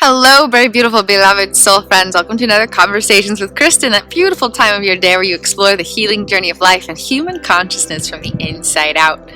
Hello, very beautiful, beloved soul friends. Welcome to another Conversations with Kristin, that beautiful time of your day where you explore the healing journey of life and human consciousness from the inside out.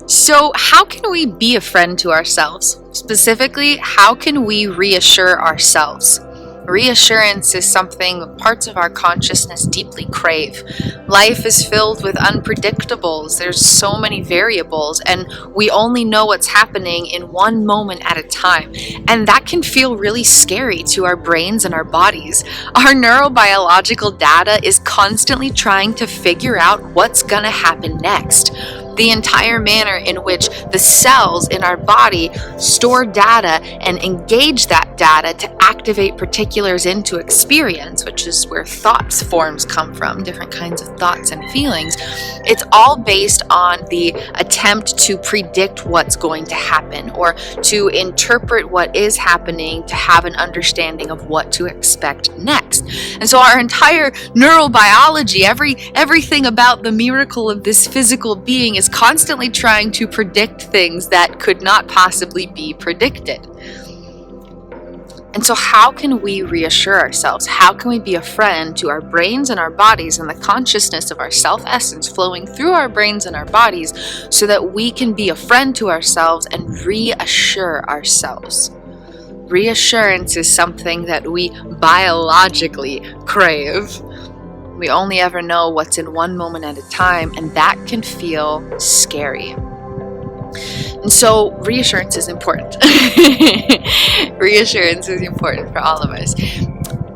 So, how can we be a friend to ourselves? Specifically, how can we reassure ourselves? Reassurance is something parts of our consciousness deeply crave. Life is filled with unpredictables. There's so many variables, and we only know what's happening in one moment at a time. And that can feel really scary to our brains and our bodies. Our neurobiological data is constantly trying to figure out what's going to happen next. The entire manner in which the cells in our body store data and engage that data to activate particulars into experience, which is where thoughts forms come from, different kinds of thoughts and feelings. It's all based on the attempt to predict what's going to happen or to interpret what is happening to have an understanding of what to expect next. And so our entire neurobiology, everything about the miracle of this physical being is constantly trying to predict things that could not possibly be predicted. And so how can we reassure ourselves? How can we be a friend to our brains and our bodies and the consciousness of our self-essence flowing through our brains and our bodies so that we can be a friend to ourselves and reassure ourselves? Reassurance is something that we biologically crave. We only ever know what's in one moment at a time, and that can feel scary. And so reassurance is important. Reassurance is important for all of us.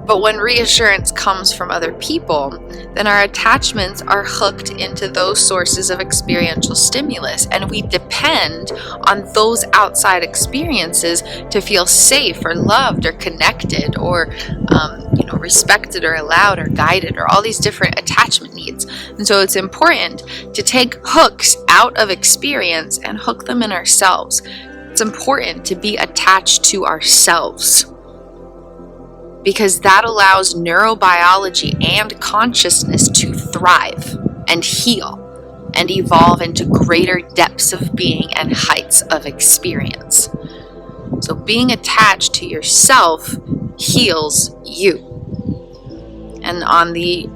But when reassurance comes from other people, then our attachments are hooked into those sources of experiential stimulus, and we depend on those outside experiences to feel safe or loved or connected or respected or allowed or guided, or all these different attachment needs. And so it's important to take hooks out of experience and hook them in ourselves. It's important to be attached to ourselves, because that allows neurobiology and consciousness to thrive and heal and evolve into greater depths of being and heights of experience. So being attached to yourself heals you. And on the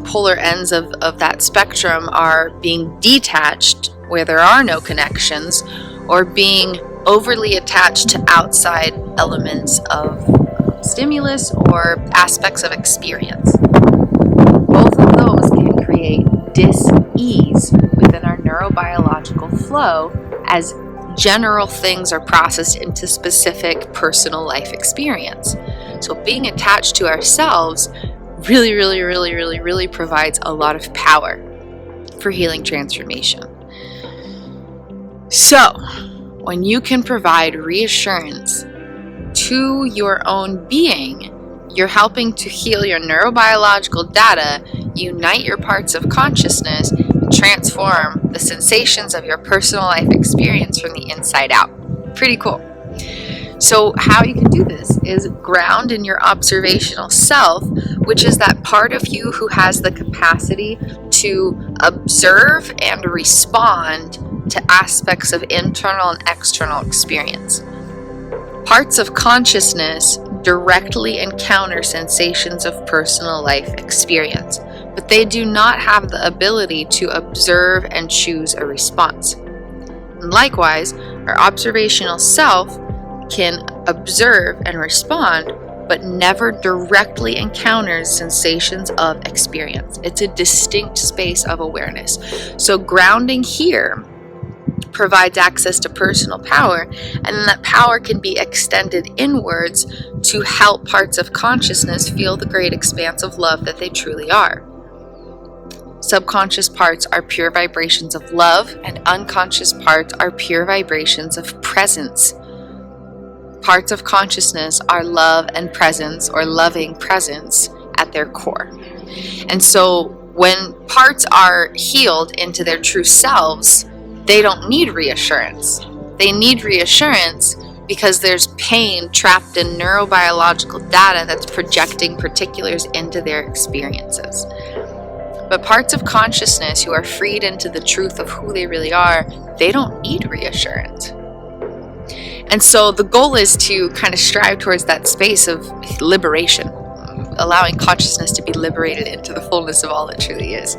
polar ends of that spectrum are being detached where there are no connections, or being overly attached to outside elements of stimulus or aspects of experience. Both of those can create dis-ease within our neurobiological flow as general things are processed into specific personal life experience. So being attached to ourselves really provides a lot of power for healing transformation. So when you can provide reassurance to your own being, you're helping to heal your neurobiological data, unite your parts of consciousness, and transform the sensations of your personal life experience from the inside out. Pretty cool. So how you can do this is ground in your observational self, which is that part of you who has the capacity to observe and respond to aspects of internal and external experience. Parts of consciousness directly encounter sensations of personal life experience, but they do not have the ability to observe and choose a response. And likewise, our observational self can observe and respond, but never directly encounters sensations of experience. It's a distinct space of awareness. So grounding here provides access to personal power, and then that power can be extended inwards to help parts of consciousness feel the great expanse of love that they truly are. Subconscious parts are pure vibrations of love, and unconscious parts are pure vibrations of presence. Parts of consciousness are love and presence, or loving presence, at their core. And so when parts are healed into their true selves, they don't need reassurance. They need reassurance because there's pain trapped in neurobiological data that's projecting particulars into their experiences. But parts of consciousness who are freed into the truth of who they really are, they don't need reassurance. And so the goal is to kind of strive towards that space of liberation, allowing consciousness to be liberated into the fullness of all it truly is.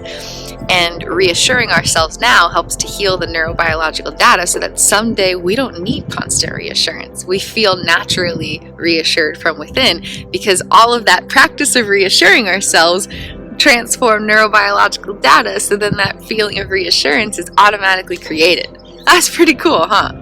And reassuring ourselves now helps to heal the neurobiological data so that someday we don't need constant reassurance. We feel naturally reassured from within because all of that practice of reassuring ourselves transform neurobiological data, so then that feeling of reassurance is automatically created. That's pretty cool, huh?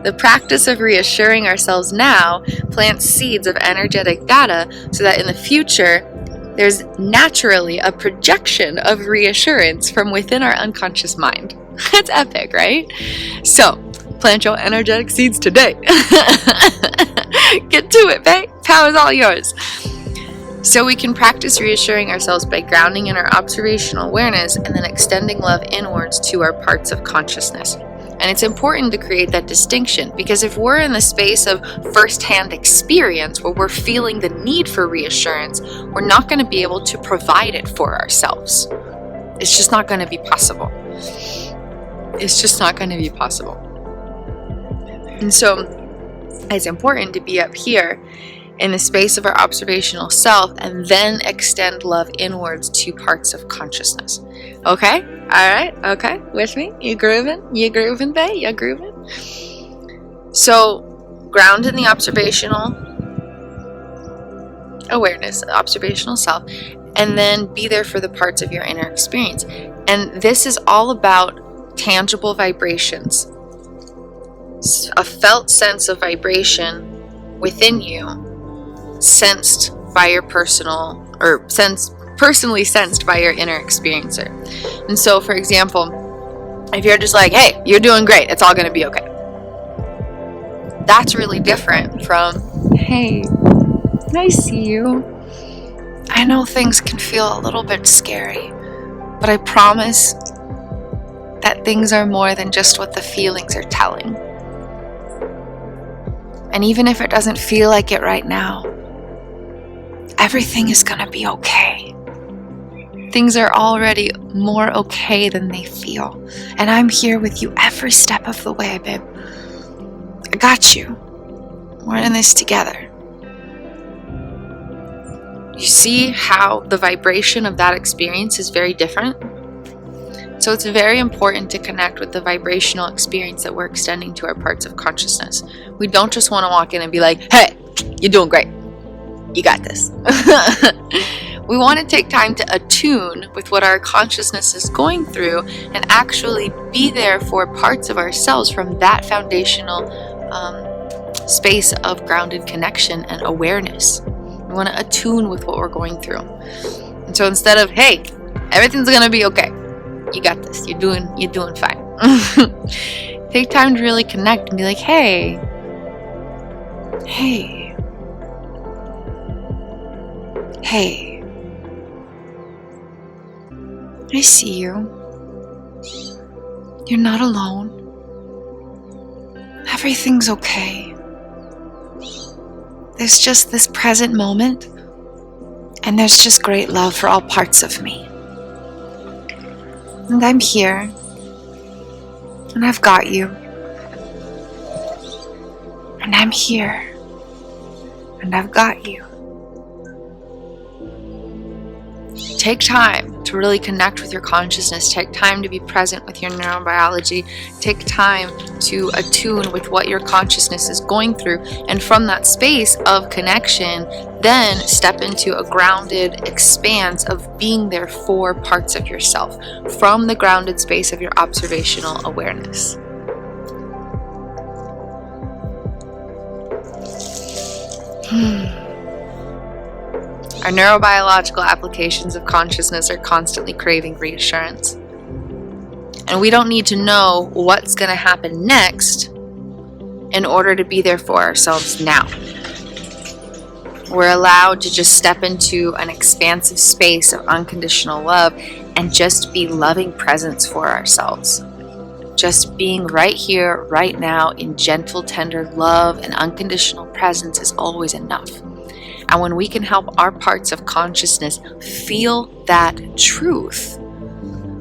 The practice of reassuring ourselves now plants seeds of energetic data so that in the future, there's naturally a projection of reassurance from within our unconscious mind. That's epic, right? So, plant your energetic seeds today. Get to it, babe. Power's all yours. So we can practice reassuring ourselves by grounding in our observational awareness and then extending love inwards to our parts of consciousness. And it's important to create that distinction because if we're in the space of firsthand experience where we're feeling the need for reassurance, we're not going to be able to provide it for ourselves. It's just not going to be possible. It's just not going to be possible. And so it's important to be up here in the space of our observational self and then extend love inwards to parts of consciousness. Okay? Alright? Okay? With me? You grooving? You grooving, babe? You grooving? So, ground in the observational awareness, observational self, and then be there for the parts of your inner experience. And this is all about tangible vibrations. A felt sense of vibration within you, sensed by your personally sensed by your inner experiencer. And so, for example, if you're just like, hey, you're doing great, it's all going to be okay. That's really different from, hey, I see you. I know things can feel a little bit scary, but I promise that things are more than just what the feelings are telling. And even if it doesn't feel like it right now, everything is going to be okay. Things are already more okay than they feel. And I'm here with you every step of the way, babe. I got you. We're in this together. You see how the vibration of that experience is very different? So it's very important to connect with the vibrational experience that we're extending to our parts of consciousness. We don't just want to walk in and be like, hey, you're doing great. You got this. We want to take time to attune with what our consciousness is going through and actually be there for parts of ourselves from that foundational space of grounded connection and awareness. We want to attune with what we're going through. And so instead of, hey, everything's going to be okay. You got this. You're doing fine. Take time to really connect and be like, hey, I see you. You're not alone. Everything's okay. There's just this present moment, and there's just great love for all parts of me. And I'm here, and I've got you. And I'm here, and I've got you. Take time to really connect with your consciousness. Take time to be present with your neurobiology. Take time to attune with what your consciousness is going through. And from that space of connection, then step into a grounded expanse of being there for parts of yourself from the grounded space of your observational awareness. Our neurobiological applications of consciousness are constantly craving reassurance. And we don't need to know what's going to happen next in order to be there for ourselves now. We're allowed to just step into an expansive space of unconditional love and just be loving presence for ourselves. Just being right here, right now, in gentle, tender love and unconditional presence is always enough. And when we can help our parts of consciousness feel that truth,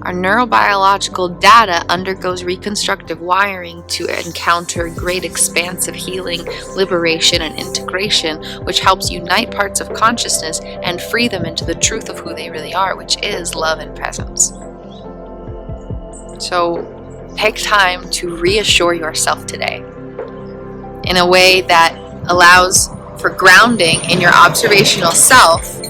Our neurobiological data undergoes reconstructive wiring to encounter great expanse of healing, liberation, and integration, which helps unite parts of consciousness and free them into the truth of who they really are, which is love and presence. So take time to reassure yourself today in a way that allows for grounding in your observational self,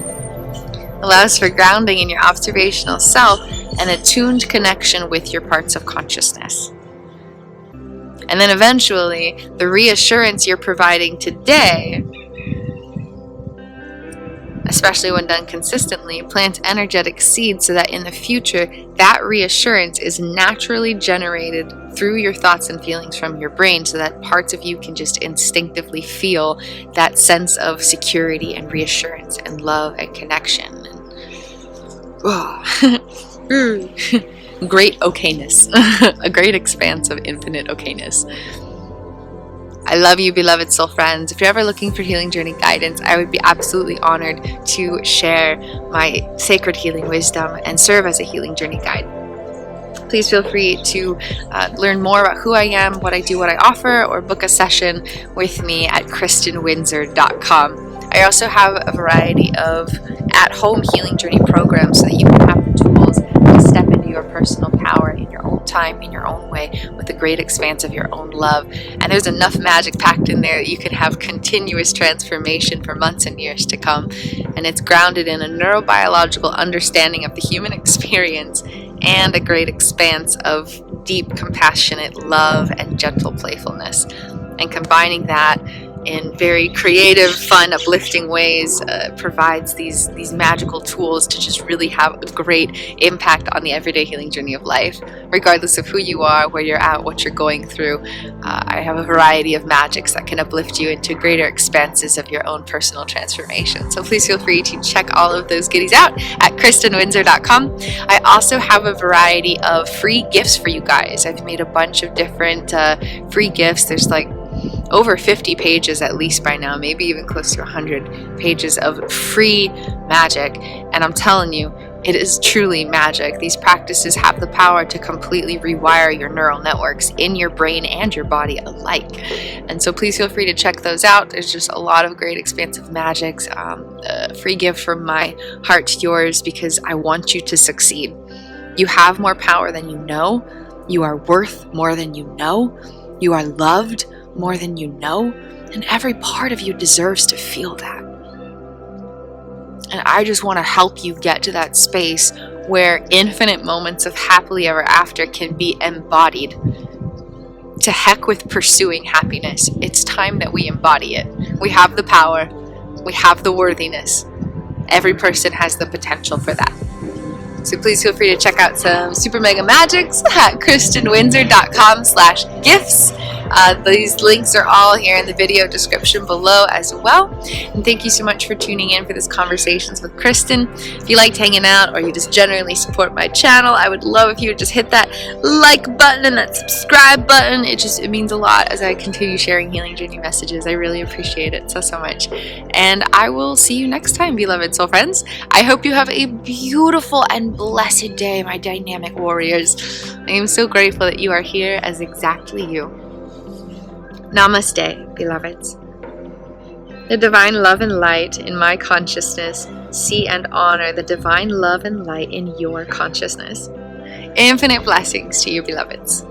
an attuned connection with your parts of consciousness. And then eventually, the reassurance you're providing today, especially when done consistently, plants energetic seeds so that in the future, that reassurance is naturally generated through your thoughts and feelings from your brain, so that parts of you can just instinctively feel that sense of security and reassurance and love and connection. Great okayness, a great expanse of infinite okayness. I love you, beloved soul friends. If you're ever looking for healing journey guidance, I would be absolutely honored to share my sacred healing wisdom and serve as a healing journey guide. Please feel free to learn more about who I am, what I do, what I offer, or book a session with me at KristinWindsor.com. I also have a variety of at-home healing journey programs so that you can have the tools to step into your personal power in your own time, in your own way, with a great expanse of your own love. And there's enough magic packed in there that you can have continuous transformation for months and years to come. And it's grounded in a neurobiological understanding of the human experience and a great expanse of deep, compassionate love and gentle playfulness. And combining that in very creative, fun, uplifting ways provides these magical tools to just really have a great impact on the everyday healing journey of life, regardless of who you are, where you're at, what you're going through. I have a variety of magics that can uplift you into greater expanses of your own personal transformation. So please feel free to check all of those goodies out at KristinWindsor.com. I also have a variety of free gifts for you guys. I've made a bunch of different free gifts. There's like over 50 pages at least by now, maybe even close to 100 pages of free magic. And I'm telling you, it is truly magic. These practices have the power to completely rewire your neural networks in your brain and your body alike. And so please feel free to check those out. There's just a lot of great expansive magics. A free gift from my heart to yours, because I want you to succeed. You have more power than you know. You are worth more than you know. You are loved more than you know, and every part of you deserves to feel that. And I just want to help you get to that space where infinite moments of happily ever after can be embodied. To heck with pursuing happiness. It's time that we embody it. We have the power. We have the worthiness. Every person has the potential for that. So please feel free to check out some super mega magics at KristinWindsor.com/gifts. These links are all here in the video description below as well. And thank you so much for tuning in for this Conversations with Kristin. If you liked hanging out, or you just generally support my channel, I would love if you would just hit that like button and that subscribe button. It means a lot as I continue sharing healing journey messages. I really appreciate it so much. And I will see you next time, beloved soul friends. I hope you have a beautiful and blessed day, my dynamic warriors. I am so grateful that you are here as exactly you. Namaste, beloveds. The divine love and light in my consciousness, see and honor the divine love and light in your consciousness. Infinite blessings to you, beloveds.